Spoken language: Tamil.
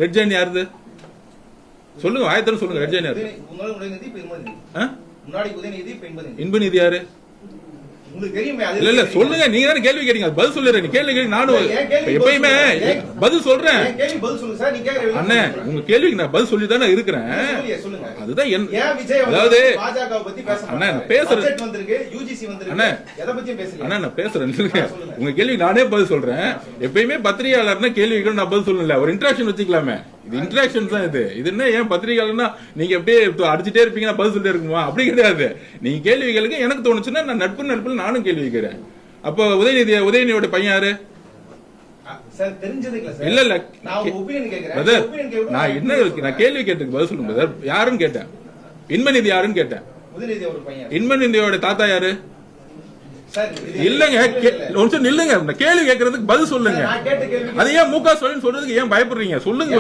ரெட் ஜெயின் யாருது சொல்லுங்க, ஆயத்தரம் சொல்லுங்க. ரெட் ஜெயின் யாரு? இன்பநிதி யாரு? இல்ல இல்ல சொல்லுங்க, நீங்க தானே கேள்வி கேட்டீங்க, பதில் சொல்லுறேன். கேள்வி கேட்க நானும் எப்பயுமே பதில் சொல்றேன். அண்ணே உங்க கேள்விக்கு நான் பதில் சொல்லி தானே இருக்கிறேன். அதுதான் அதாவது அண்ணா பேசுறேன். அண்ணா நான் பேசுறேன். உங்க கேள்விக்கு நானே பதில் சொல்றேன். எப்பயுமே பத்திரிகையாளர்னா கேள்விகள் நான் பதில் சொல்லல, ஒரு இன்டராக்ஷன் வச்சுக்கலாமே. இது இன்டராக்ஷன் தான். இது என்ன ஏன் பத்திரிகையாளர்னா நீங்க அப்படியே அடிச்சுட்டே இருப்பீங்க, பதில் சொல்லிட்டே இருக்குமா? அப்படி கிடையாது. நீங்க கேள்விகளுக்கு எனக்கு தோணுச்சுன்னா நான் நட்பு நானும் கேள்வி கேட்கிறேன். அப்போ உதயநிதியோட பையன் யாரு? இல்ல இல்ல நான் என்ன நான் கேள்வி கேட்டுக்கு பதில் சொல்லுங்க பிரதர். யாருன்னு கேட்டேன். இன்பநிதி யாருன்னு கேட்டேன். இன்பநிதியோட தாத்தா யாரு? இல்லங்க நில்லுங்க, கேள்வி கேட்கறதுக்கு பதில் சொல்லுங்க. அது ஏன் முக ஸ்டாலின் சொல்றதுக்கு ஏன் பயப்படுறீங்க? சொல்லுங்க.